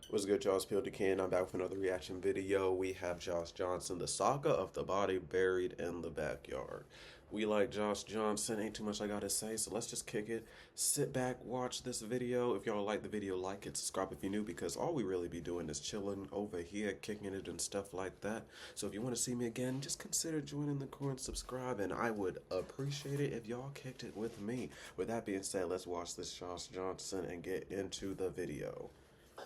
What's good, y'all? It's Pod.cannion. I'm back with another reaction video. We have Josh Johnson, the saga of the body buried in the backyard. We like Josh Johnson. Ain't too much I gotta say, so let's just kick it. Sit back, watch this video. If y'all like the video, like it, subscribe if you're new, because all we really be doing is chilling over here, kicking it and stuff like that. So if you want to see me again, just consider joining the crew and subscribe, and I would appreciate it if y'all kicked it with me. With that being said, let's watch this Josh Johnson and get into the video.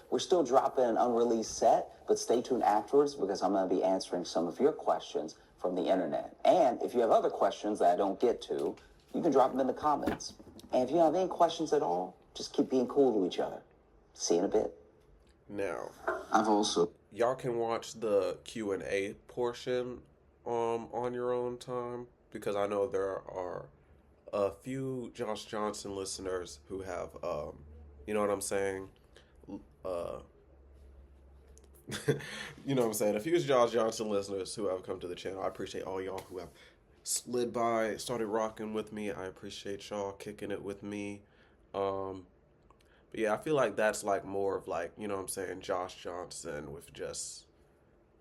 We're still dropping an unreleased set, but stay tuned afterwards because I'm going to be answering some of your questions from the internet. And if you have other questions that I don't get to, you can drop them in the comments. And if you have any questions at all, just keep being cool to each other. See you in a bit. Now, I've also... y'all can watch the Q&A portion on your own time, because I know there are a few Josh Johnson listeners who have, you know what I'm saying? You know what I'm saying? A few Josh Johnson listeners who have come to the channel. I appreciate all y'all who have slid by, started rocking with me. I appreciate y'all kicking it with me. But yeah, I feel like that's like more of like, you know what I'm saying, Josh Johnson with just,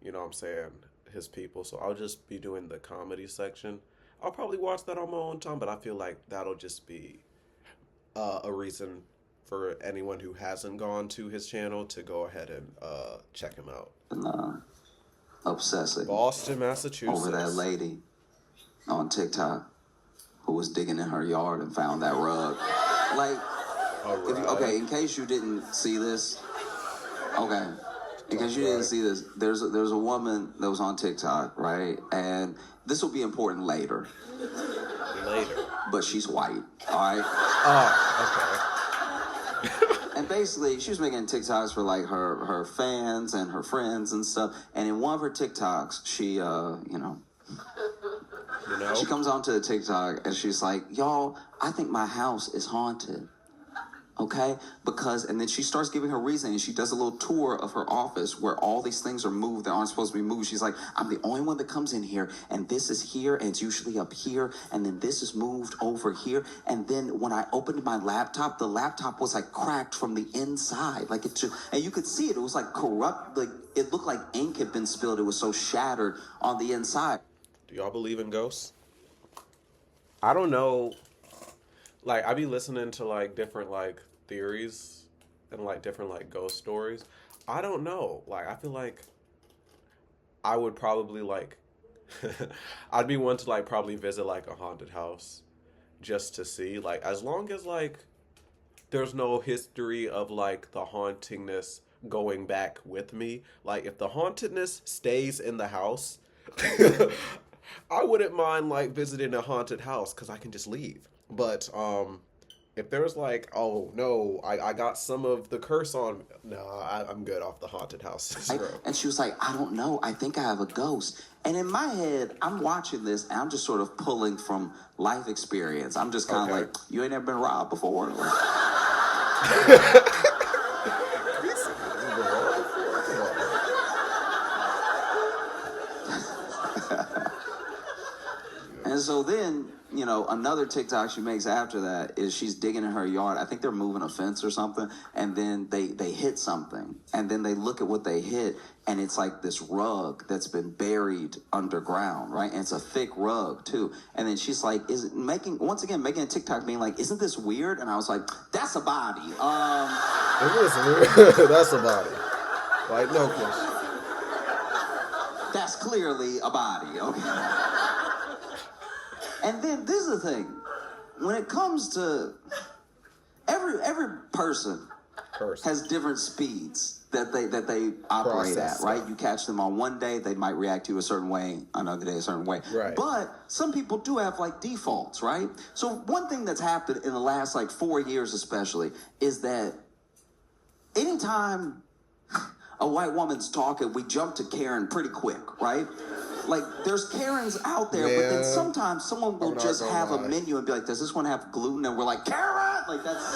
you know what I'm saying, his people. So I'll just be doing the comedy section. I'll probably watch that on my own time, but I feel like that'll just be a reason for anyone who hasn't gone to his channel to go ahead and check him out. Obsessing Boston, Massachusetts. over that lady on TikTok who was digging in her yard and found that rug. Like, okay, in case you didn't see this, there's a woman that was on TikTok, right? And this will be important later. But she's white, all right? Oh, okay. And basically, she was making TikToks for like her fans and her friends and stuff. And in one of her TikToks, she, she comes onto the TikTok and she's like, "Y'all, I think my house is haunted." Okay? And then she starts giving her reason, and she does a little tour of her office where all these things are moved that aren't supposed to be moved. She's like, "I'm the only one that comes in here, and this is here, and it's usually up here, and then this is moved over here." And then when I opened my laptop, the laptop was like cracked from the inside. Like and you could see it. It was like corrupt. Like it looked like ink had been spilled. It was so shattered on the inside. Do y'all believe in ghosts? I don't know. Like, I be listening to like different like theories and like different like ghost stories. I don't know. Like, I feel like I would probably like I'd be one to like probably visit like a haunted house just to see, like, as long as like there's no history of like the hauntingness going back with me. Like, if the hauntedness stays in the house, I wouldn't mind like visiting a haunted house because I can just leave. But if there's like, oh no, I got some of the curse on, no, I'm good off the haunted house. And she was like, "I don't know, I think I have a ghost." And in my head, I'm watching this and I'm just sort of pulling from life experience. I'm just kind of like, "You ain't never been robbed before?" And so then, another TikTok she makes after that is she's digging in her yard. I think they're moving a fence or something. And then they hit something. And then they look at what they hit. And it's like this rug that's been buried underground, right? And it's a thick rug, too. And then she's like, making a TikTok being like, "Isn't this weird?" And I was like, "That's a body." It is weird. That's a body. Like, no question. That's clearly a body, okay? And then this is the thing. When it comes to every person has different speeds that they operate at, right? You catch them on one day, they might react to you a certain way, another day a certain way. Right. But some people do have like defaults, right? So one thing that's happened in the last like 4 years especially is that anytime a white woman's talking, we jump to Karen pretty quick, right? Like, there's Karens out there, but then sometimes someone will just have a menu and be like, "Does this one have gluten?" And we're like, "Karen!" Like, that's...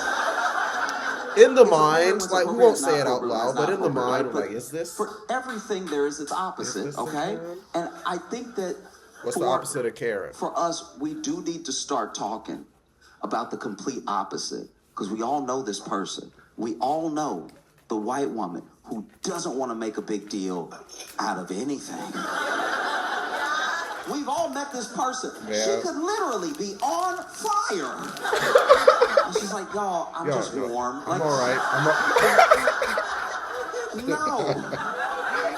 In the mind, like, we won't say it out loud, but in the mind, like, is this? For everything, there is its opposite, okay? And I think that... What's the opposite of Karen? For us, we do need to start talking about the complete opposite, because we all know this person. We all know the white woman who doesn't want to make a big deal out of anything. We've all met this person. Yeah. She could literally be on fire. And she's like, y'all, I'm just warm. I'm like, all right. No.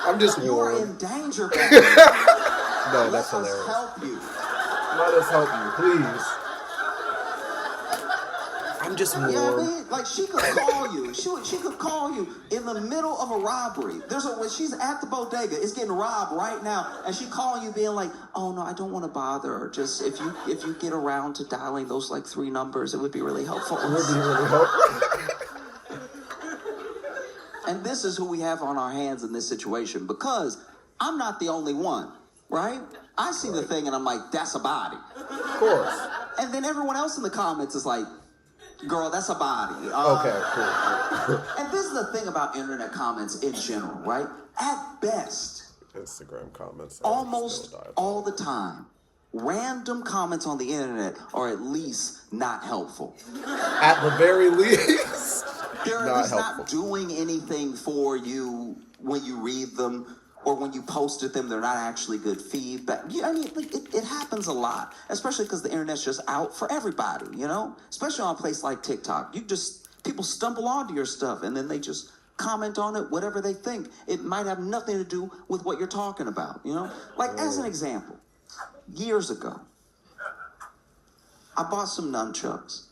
I'm just You're warm. in danger. No, that's Let us hilarious. help you. Let us help you, please. I'm just warm. You know what I mean? Like, she could call you. She could call you in the middle of a robbery. When she's at the bodega, it's getting robbed right now, and she calling you being like, oh no, I don't want to bother her. Just if you get around to dialing those like 3 numbers, it would be really helpful. It would be really helpful. And this is who we have on our hands in this situation, because I'm not the only one, right? I see the thing and I'm like, that's a body. Of course. And then everyone else in the comments is like, girl, that's a body. Okay, cool. And this is the thing about internet comments in general, right? At best, Instagram comments. almost all the time, random comments on the internet are at least not helpful. At the very least. They're at least not doing anything for you when you read them, or when you posted them, they're not actually good feedback. Yeah, I mean, it happens a lot, especially because the internet's just out for everybody, you know? Especially on a place like TikTok. People stumble onto your stuff, and then they just comment on it, whatever they think. It might have nothing to do with what you're talking about, you know? Like, as an example, years ago, I bought some nunchucks.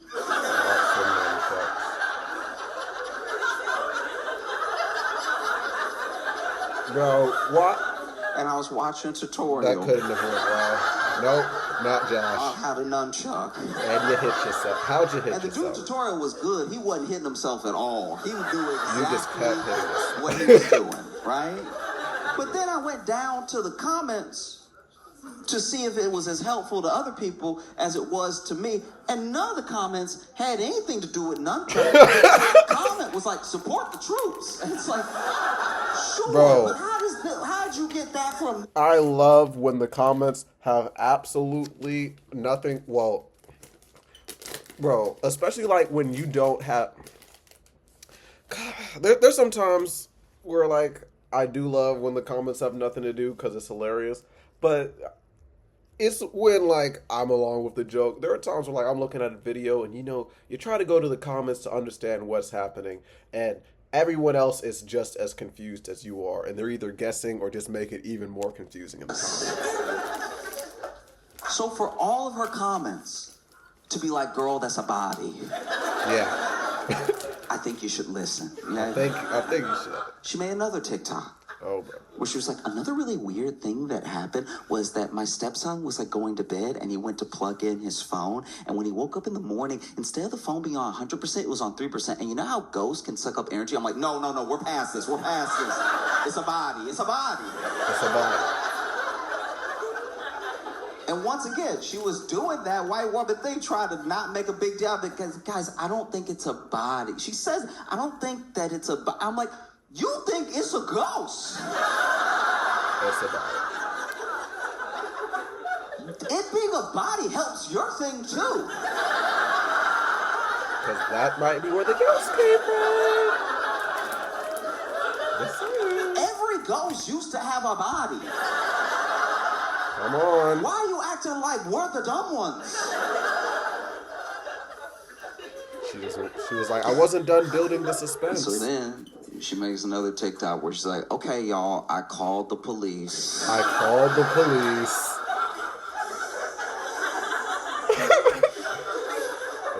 Bro, what? And I was watching a tutorial. That couldn't have went well. Nope, not Josh. On how to nunchuck. And you hit yourself. How'd you hit and the yourself? dude tutorial was good. He wasn't hitting himself at all. He would do exactly what he was doing, right? But then I went down to the comments to see if it was as helpful to other people as it was to me. And none of the comments had anything to do with nunchucks. The comment was like, support the troops. And it's like, sure, bro, but how'd you get that from? I love when the comments have absolutely nothing. Well, bro, especially like when you don't have. God, there's sometimes where like I do love when the comments have nothing to do because it's hilarious, but it's when like I'm along with the joke. There are times where like I'm looking at a video and you try to go to the comments to understand what's happening, and everyone else is just as confused as you are, and they're either guessing or just make it even more confusing in the comments. So for all of her comments to be like, girl, that's a body. Yeah. I think you should listen. I think you should. She made another TikTok. Oh, bro. Where she was like, another really weird thing that happened was that my stepson was like going to bed and he went to plug in his phone. And when he woke up in the morning, instead of the phone being on 100%, it was on 3%. And you know how ghosts can suck up energy? I'm like, no, we're past this. It's a body. It's a body. And once again, she was doing that white woman thing, trying to not make a big deal because, guys, I don't think it's a body. She says, I don't think that it's a body. I'm like, you think it's a ghost? It's a body. It being a body helps your thing too. Because that might be where the ghost came from. Every ghost used to have a body. Come on. Why are you acting like we're the dumb ones? She was like, I wasn't done building the suspense. So then she makes another TikTok where she's like, okay, y'all, I called the police.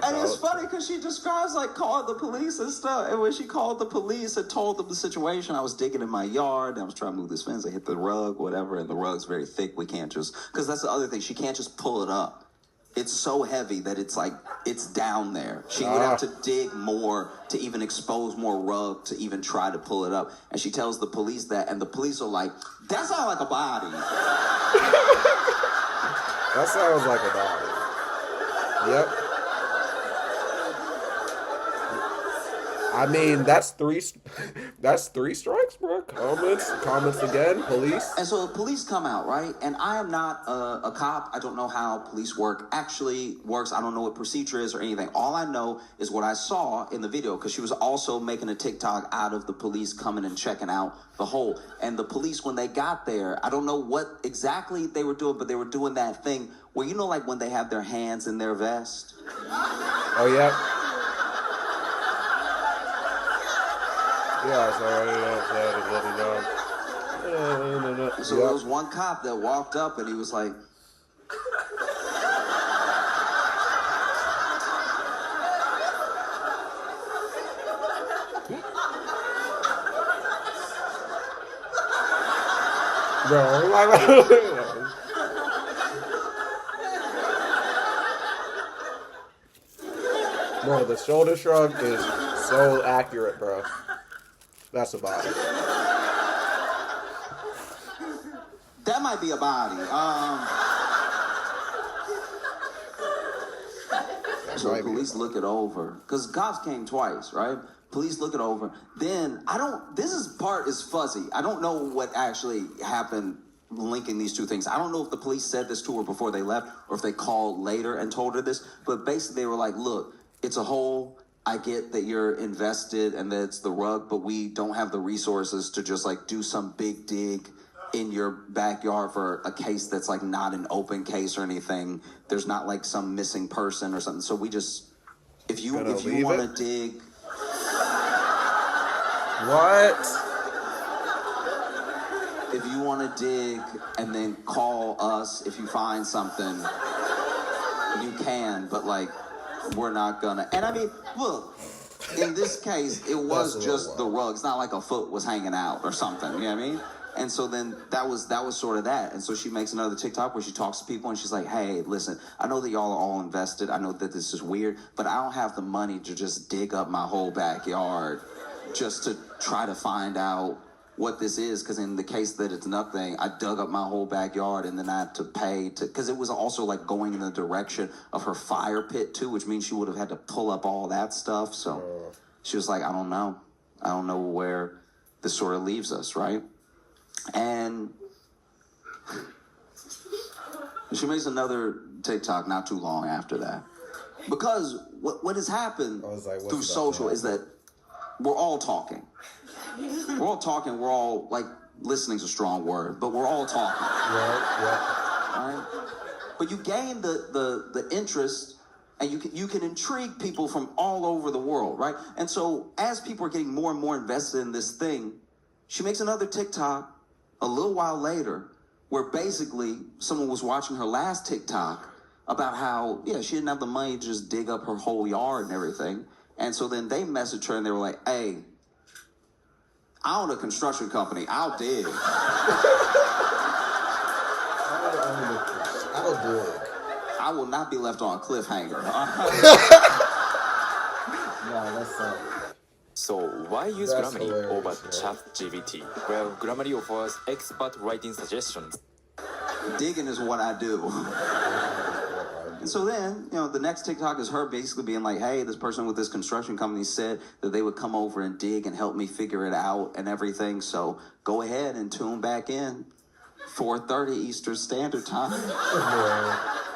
And it's funny because she describes like calling the police and stuff. And when she called the police and told them the situation, I was digging in my yard. I was trying to move this fence. I hit the rug, whatever. And the rug's very thick. We can't just, because that's the other thing. She can't just pull it up. It's so heavy that it's like, it's down there. She would have to dig more to even expose more rug to even try to pull it up. And she tells the police that, and the police are like, that sounds like a body. That sounds like a body. Yep. I mean, that's three strikes, bro. Comments again, police. And so the police come out, right? And I am not a cop. I don't know how police work actually works. I don't know what procedure is or anything. All I know is what I saw in the video, because she was also making a TikTok out of the police coming and checking out the hole. And the police, when they got there, I don't know what exactly they were doing, but they were doing that thing where, you know, like when they have their hands in their vest. Oh, yeah. Yeah, So there was one cop that walked up and he was like, Bro, the shoulder shrug is so accurate, bro. That's a body. that might be a body. So police look it over, because cops came twice, right? Police look it over. Then part is fuzzy. I don't know what actually happened linking these two things. I don't know if the police said this to her before they left or if they called later and told her this, but basically they were like, look, it's a hole. I get that you're invested and that it's the rug, but we don't have the resources to just like do some big dig in your backyard for a case that's like not an open case or anything. There's not like some missing person or something. So we just, if you want to dig. What? If you want to dig and then call us if you find something, you can, but like, we're not gonna. And I mean, look, in this case, it was just the rug. It's not like a foot was hanging out or something. You know what I mean? And so then that was sort of that. And so she makes another TikTok where she talks to people and she's like, hey, listen, I know that y'all are all invested. I know that this is weird, but I don't have the money to just dig up my whole backyard just to try to find out what this is. Because in the case that it's nothing, I dug up my whole backyard and then I had to pay to, because it was also like going in the direction of her fire pit too, which means she would have had to pull up all that stuff. So she was like, I don't know where this sort of leaves us, right? And she makes another TikTok not too long after that. Because what has happened through social is that we're all talking. We're all talking. We're all, like, listening's a strong word, but we're all talking. Right? But you gain the interest, and you can intrigue people from all over the world, right? And so as people are getting more and more invested in this thing, she makes another TikTok a little while later where basically someone was watching her last TikTok about how, she didn't have the money to just dig up her whole yard and everything. And so then they messaged her and they were like, hey, I own a construction company. I'll dig. I'll dig. I will not be left on a cliffhanger. No, that's So why use That's Grammarly hilarious, over yeah. ChatGPT? Well, Grammarly offers expert writing suggestions. Digging is what I do. And so then, the next TikTok is her basically being like, hey, this person with this construction company said that they would come over and dig and help me figure it out and everything. So go ahead and tune back in. 4:30 Eastern Standard Time.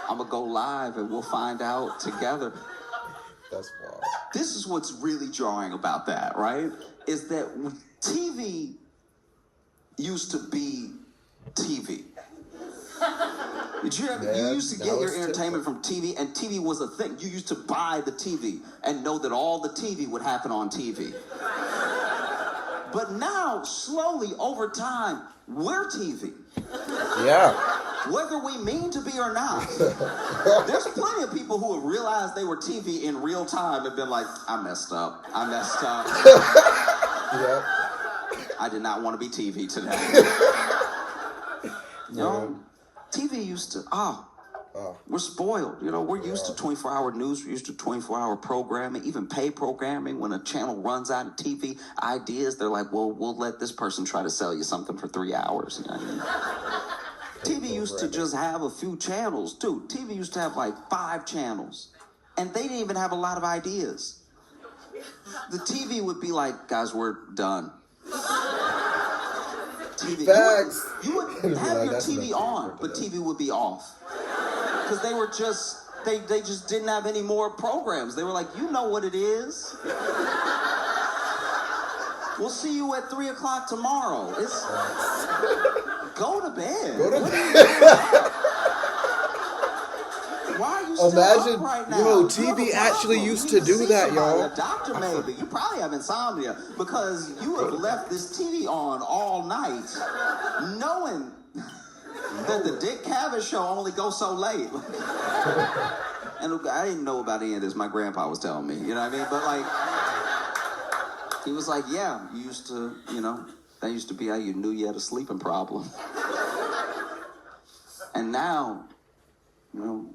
I'm going to go live and we'll find out together. That's wild. This is what's really jarring about that, right? Is that TV used to be TV. You used to get your entertainment from TV, and TV was a thing. You used to buy the TV and know that all the TV would happen on TV. But now, slowly, over time, we're TV. Yeah. Whether we mean to be or not. There's plenty of people who have realized they were TV in real time and been like, I messed up. Yeah. I did not want to be TV today. TV used to, we're spoiled. We're used to 24-hour news. We're used to 24-hour programming, even pay programming. When a channel runs out of TV ideas, they're like, well, we'll let this person try to sell you something for 3 hours. You know what I mean? TV used to just have a few channels, too. TV used to have like 5 channels. And they didn't even have a lot of ideas. The TV would be like, guys, we're done. TV. Facts. You would Be have like, your that's TV enough on, but TV would be off. Because they were just, they just didn't have any more programs. They were like, you know what it is. We'll see you at 3 o'clock tomorrow. It's go to bed. Go to bed. Why are you still Imagine, up right now? yo, You have TV a actually problem. used You to need do see that, somebody, y'all. A doctor maybe. You probably have insomnia because you have left this TV on all night, knowing that the Dick Cavett show only goes so late. And I didn't know about any of this. My grandpa was telling me, you know what I mean? But like, he was like, yeah, you used to, you know, that used to be how you knew you had a sleeping problem. And now, you know,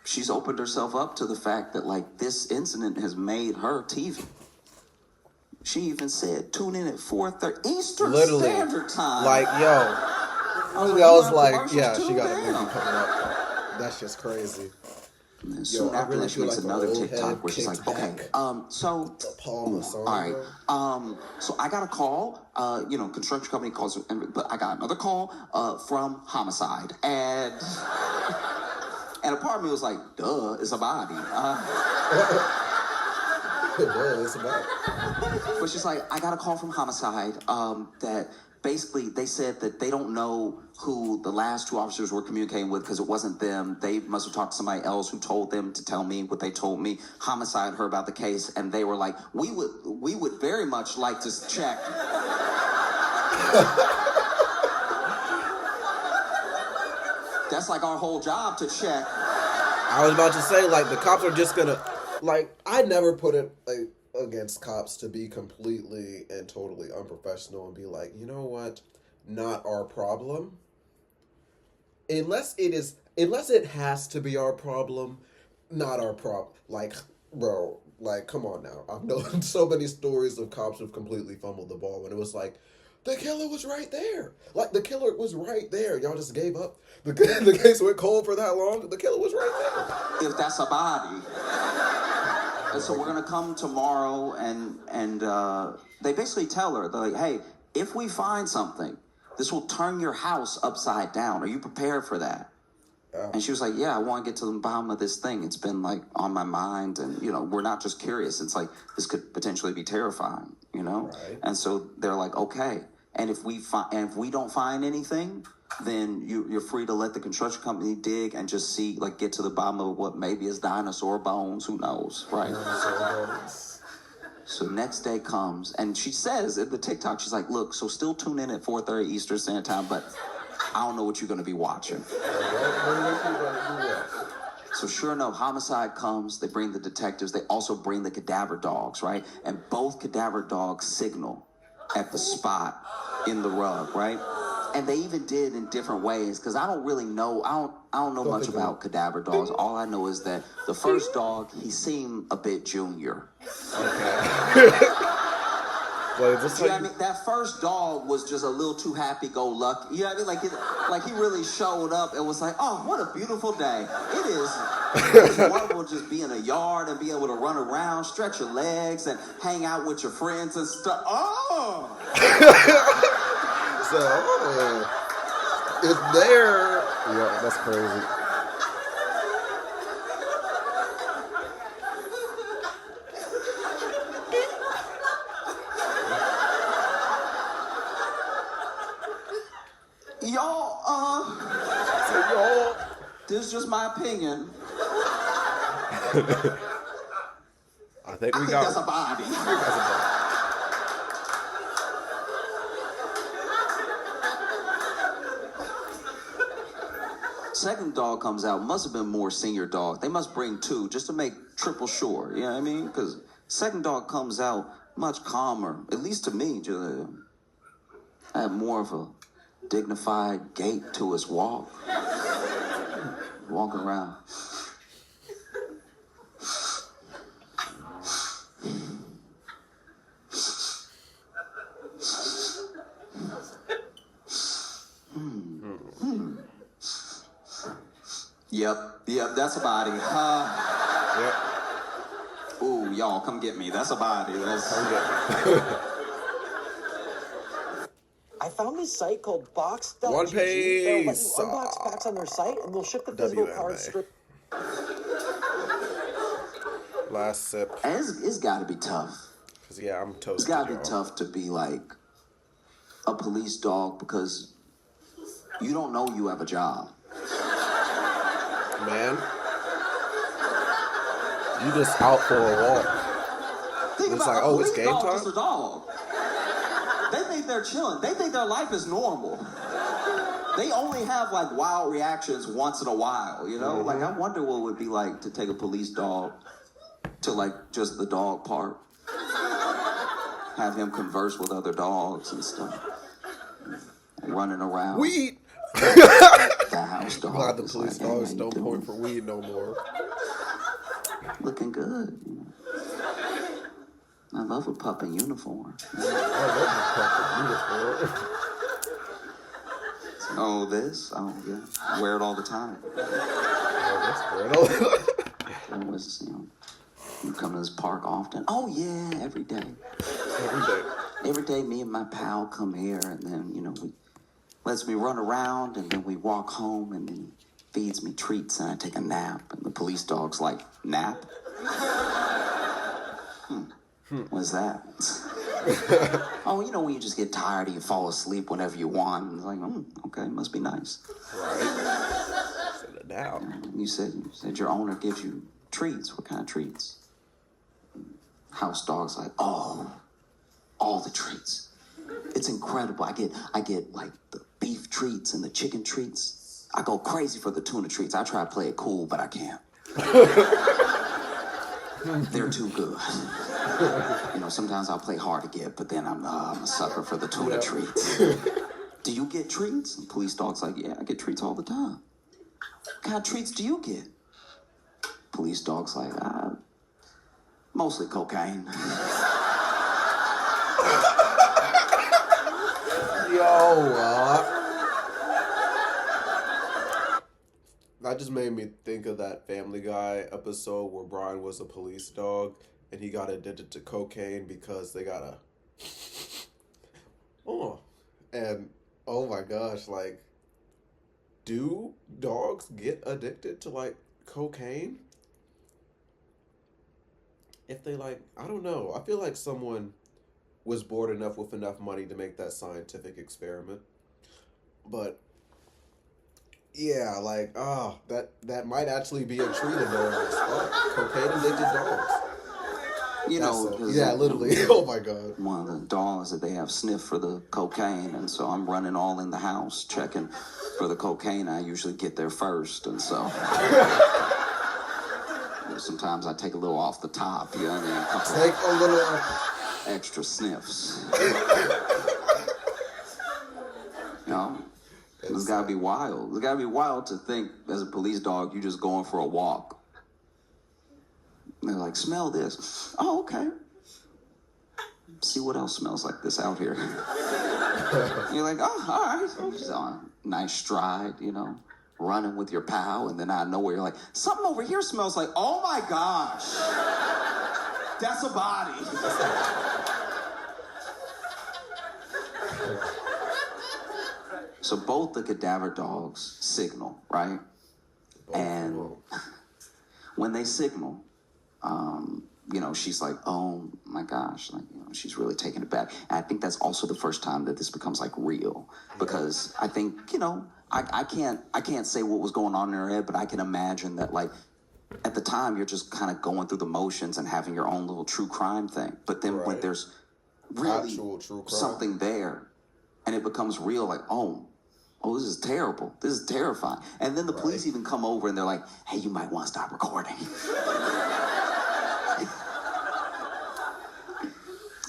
she's opened herself up to the fact that, like, this incident has made her TV. She even said, tune in at 4:30 Eastern Standard Time. Like, yo. I was like, yeah, she got a movie Damn. coming up. That's just crazy. And then Yo, soon I after really that, she feel makes like another the old TikTok head where she's like, kicked okay, back. so, The Palmer song, all right, so I got a call, you know, construction company calls, but I got another call from Homicide, and a part of me was like, duh, it's a body. It's about. But she's like, I got a call from Homicide that basically they said that they don't know who the last two officers were communicating with because it wasn't them. They must have talked to somebody else who told them to tell me what they told me. Homicide heard about the case and they were like, we would very much like to check. That's like our whole job to check. I was about to say, like, the cops are just gonna, like, I never put it like, against cops to be completely and totally unprofessional and be like, you know what, not our problem. Unless it has to be our problem, not our problem. Like, bro, like, come on now. I've known so many stories of cops who've completely fumbled the ball when it was like, the killer was right there. Like, the killer was right there. Y'all just gave up. The case went cold for that long. The killer was right there. If that's a body. And so we're gonna come tomorrow and they basically tell her, they're like, hey, if we find something, this will turn your house upside down. Are you prepared for that? And she was like, yeah, I want to get to the bottom of this thing. It's been like on my mind and, you know, we're not just curious. It's like, this could potentially be terrifying, you know? Right. And so they're like, okay. And if we don't find anything, then you're free to let the construction company dig and just see, like, get to the bottom of what maybe is dinosaur bones. Who knows, right? So next day comes, and she says in the TikTok, she's like, look, so still tune in at 4:30 Eastern Standard Time, but I don't know what you're going to be watching. So sure enough, Homicide comes, they bring the detectives, they also bring the cadaver dogs, right? And both cadaver dogs signal at the spot in the rug, right? And they even did in different ways, because I don't really know, I don't know much about cadaver dogs. All I know is that the first dog, he seemed a bit junior. Okay. Well, just You know what I mean? That first dog was just a little too happy-go-lucky. You know what I mean? Like he really showed up and was like, oh, what a beautiful day. It is wonderful just be in a yard and be able to run around, stretch your legs, and hang out with your friends and stuff. Oh! So, if they're... Yeah, that's crazy. Y'all, this is just my opinion. I think I think that's a body. Second dog comes out, must have been more senior dog. They must bring two just to make triple sure, you know what I mean? Because second dog comes out much calmer, at least to me. Just, had more of a dignified gait to his walk. Walking around. Yep, that's a body. Yep. Ooh, y'all, come get me. That's a body. I found this site called Box.gg. One They'll let you Piece. unbox packs on their site, and they'll ship the physical WMA. cards straight. Last sip. And it's got to be tough. Cause yeah, I'm toasted. It's got to be y'all. tough to be like a police dog because you don't know you have a job. Man, you just out for a walk. Think It's about like, a oh, it's police game dog time? is a dog. They think they're chilling. They think their life is normal. They only have like wild reactions once in a while, you know? Like, I wonder what it would be like to take a police dog to like just the dog park. Have him converse with other dogs and stuff. Running around. Weed. The house dog. Glad the is police like, hey, dogs how you don't doing? point for weed no more. Looking good. I love a pup in uniform. Oh, this? Oh, yeah. I wear it all the time. You come to this park often? Oh, yeah, every day. Every day, me and my pal come here, and then, we lets me run around, and then we walk home, and then he feeds me treats, and I take a nap. And the police dog's like, nap? What's that? Oh, when you just get tired and you fall asleep whenever you want. And it's like, okay, must be nice. Right. Sit it down. You said your owner gives you treats. What kind of treats? House dog's like, all the treats. It's incredible. I get like the beef treats and the chicken treats. I go crazy for the tuna treats. I try to play it cool, but I can't. They're too good. Sometimes I'll play hard to get, but then I'm a sucker for the tuna treats. Do you get treats? And police dog's like, yeah, I get treats all the time. What kind of treats do you get? Police dog's like, mostly cocaine. That just made me think of that Family Guy episode where Brian was a police dog and he got addicted to cocaine because they got and oh my gosh, like, do dogs get addicted to like cocaine? If they I don't know. I feel like someone was bored enough with enough money to make that scientific experiment. But yeah, that might actually be a treat in there as fuck. Cocaine addicted dogs. Literally. Oh my god. One of the dogs that they have sniffed for the cocaine, and so I'm running all in the house checking for the cocaine. I usually get there first, and so sometimes I take a little off the top, you know what I mean? Take a little extra sniffs. It's gotta be wild. It's gotta be wild to think as a police dog, you just going for a walk. And they're like, smell this. Oh, okay. See what else smells like this out here. You're like, oh, all right. Just on nice stride, running with your pal, and then out of nowhere you're like, something over here smells like, oh my gosh. That's a body. So both the cadaver dogs signal, right? And when they signal, she's like, oh my gosh, she's really taking it back. And I think that's also the first time that this becomes like real, because I think, I can't say what was going on in her head, but I can imagine that like at the time you're just kind of going through the motions and having your own little true crime thing. But then when there's really actual true crime, something there and it becomes real, like, oh, this is terrible. This is terrifying. And then the police even come over and they're like, hey, you might want to stop recording.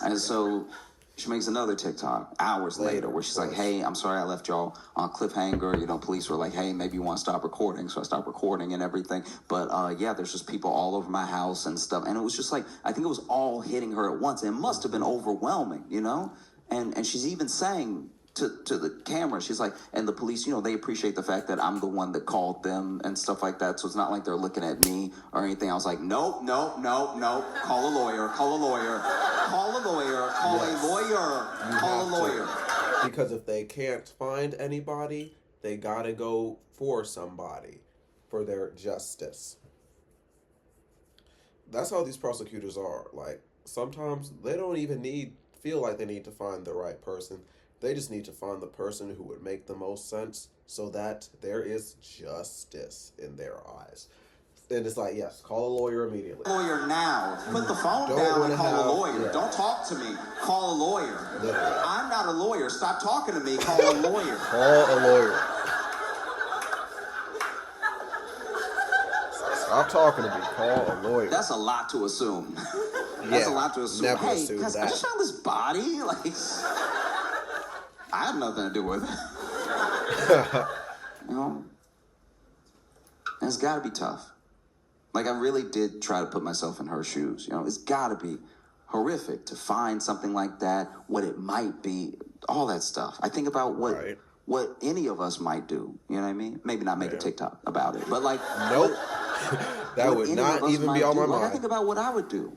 And so she makes another TikTok hours later where she's like, hey, I'm sorry I left y'all on cliffhanger. Police were like, hey, maybe you want to stop recording. So I stopped recording and everything. But there's just people all over my house and stuff. And it was just like, I think it was all hitting her at once. And it must have been overwhelming, And she's even saying to the camera, she's like, and the police, they appreciate the fact that I'm the one that called them and stuff like that. So it's not like they're looking at me or anything. I was like, nope. Call a lawyer. Call a lawyer. Call a lawyer. Because if they can't find anybody, they gotta go for somebody for their justice. That's how these prosecutors are. Like, sometimes they don't even feel like they need to find the right person. They just need to find the person who would make the most sense so that there is justice in their eyes. And it's like, yes, call a lawyer immediately. Lawyer now. Put the phone Don't down wanna and call have- a lawyer. yeah. Don't talk to me. Call a lawyer. Literally. I'm not a lawyer. Stop talking to me. Call a lawyer. Call a lawyer. Stop talking to me. Call a lawyer. That's a lot to assume. That's Yeah, a lot to assume. never Hey, assume guys, I that. just found this body. Like, I have nothing to do with it. You know? And it's got to be tough. Like, I really did try to put myself in her shoes. You know, it's got to be horrific to find something like that, what it might be, all that stuff. I think about what any of us might do. You know what I mean? Maybe not make a TikTok about it, but like, Nope. That what would any not of us even might be on do. my Like, I mind. think about what I would do.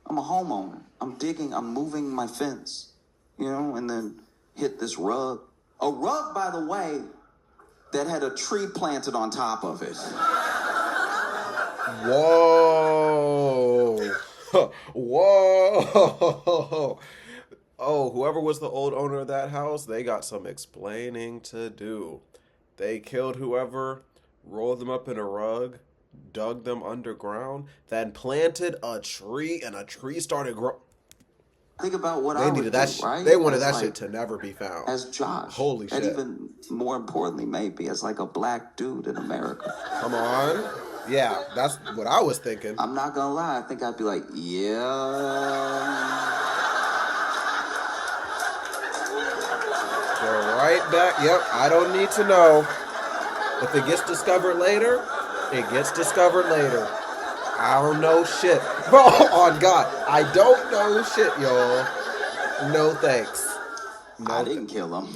I'm a homeowner. I'm digging. I'm moving my fence, you know, and then hit this rug. A rug, by the way, that had a tree planted on top of it. Whoa. Whoa. Oh, whoever was the old owner of that house, they got some explaining to do. They killed whoever, rolled them up in a rug, dug them underground, then planted a tree, and a tree started growing. Think about what I They would needed that do, shit. right? They wanted As, that like, shit to never be found. as Josh. Holy And shit. even more importantly, maybe as like a black dude in America. Come on. Yeah, that's what I was thinking. I'm not gonna lie. I think I'd be like, yeah. Go right back. Yep, I don't need to know. If it gets discovered later, it gets discovered later. I don't know shit. Bro, on God, I don't know shit, y'all. No thanks. I didn't kill him.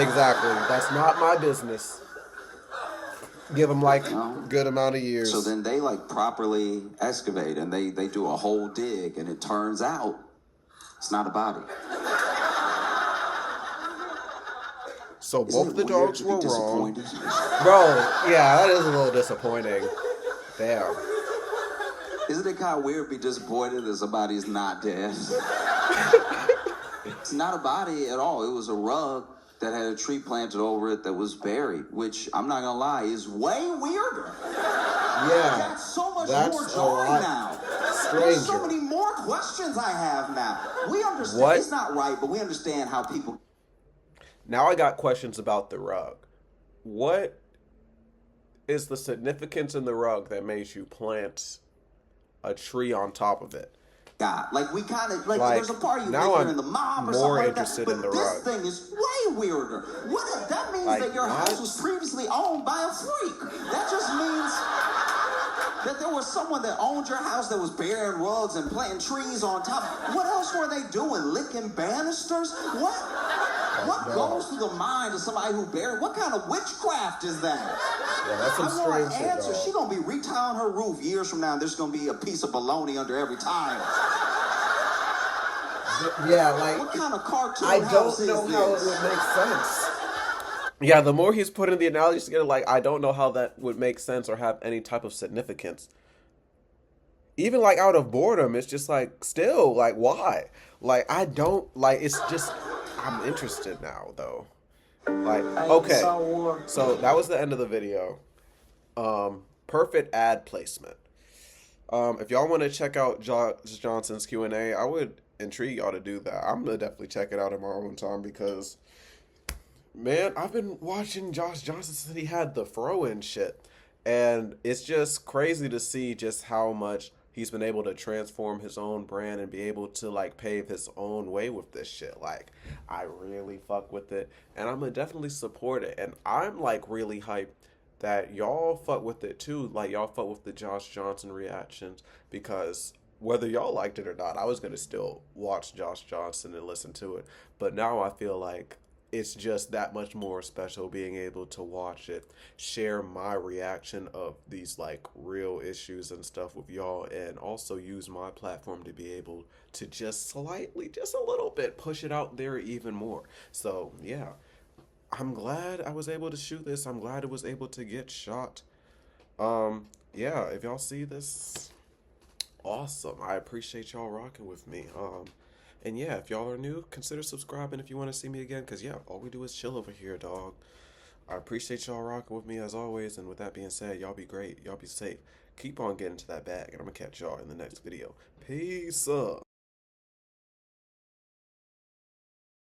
Exactly. That's not my business. Give them like No. good amount of years. So then they like properly excavate and they do a whole dig, and it turns out it's not a body. So Isn't both it the weird dogs to be were wrong. disappointed? Bro, yeah, that is a little disappointing. Damn. Isn't it kind of weird to be disappointed that somebody's not dead? It's not a body at all. It was a rug that had a tree planted over it that was buried, which I'm not gonna lie is way weirder. Yeah. That's so much That's more a jarring lot now. There's so stranger. many more questions I have now. We understand What? it's not right, but we understand how people. Now I got questions about the rug. What is the significance in the rug that made you plant a tree on top of it? God, like we kind of like, Like, there's a part of you now think you're I'm in the mob or more something like interested that. in But the this rug. thing is way weirder. What that means Like, that your what? house was previously owned by a freak. That just means that there was someone that owned your house that was burying rugs and planting trees on top. What else were they doing? Licking banisters? What no. goes through the mind of somebody who buried? What kind of witchcraft is that? Yeah, that's some I want strange an shit, answer. dog. She gonna be retiling her roof years from now. And there's gonna be a piece of baloney under every tile. Yeah, like, What kind of cartoon I house don't know is how it this? would make sense. Yeah, the more he's putting the analogies together, like, I don't know how that would make sense or have any type of significance. Even, like, out of boredom, it's just, like, still, like, why? Like, I don't, like, it's just, I'm interested now, though. Like, okay, so that was the end of the video. Perfect ad placement. If y'all want to check out Josh Johnson's Q&A, I would intrigue y'all to do that. I'm gonna definitely check it out in my own time because, man, I've been watching Josh Johnson since he had the fro and shit, and it's just crazy to see just how much he's been able to transform his own brand and be able to like pave his own way with this shit. Like, I really fuck with it, and I'm gonna definitely support it, and I'm like really hyped that y'all fuck with it too. Like, y'all fuck with the Josh Johnson reactions, because whether y'all liked it or not, I was gonna still watch Josh Johnson and listen to it. But now I feel like it's just that much more special being able to watch it, share my reaction of these like real issues and stuff with y'all, and also use my platform to be able to just slightly, just a little bit, push it out there even more. So, yeah, I'm glad I was able to shoot this. I'm glad it was able to get shot. Yeah, if y'all see this, awesome. I appreciate y'all rocking with me. And yeah, if y'all are new, consider subscribing if you want to see me again. Cause yeah, all we do is chill over here, dog. I appreciate y'all rocking with me as always. And with that being said, y'all be great. Y'all be safe. Keep on getting to that bag. And I'm gonna catch y'all in the next video. Peace up.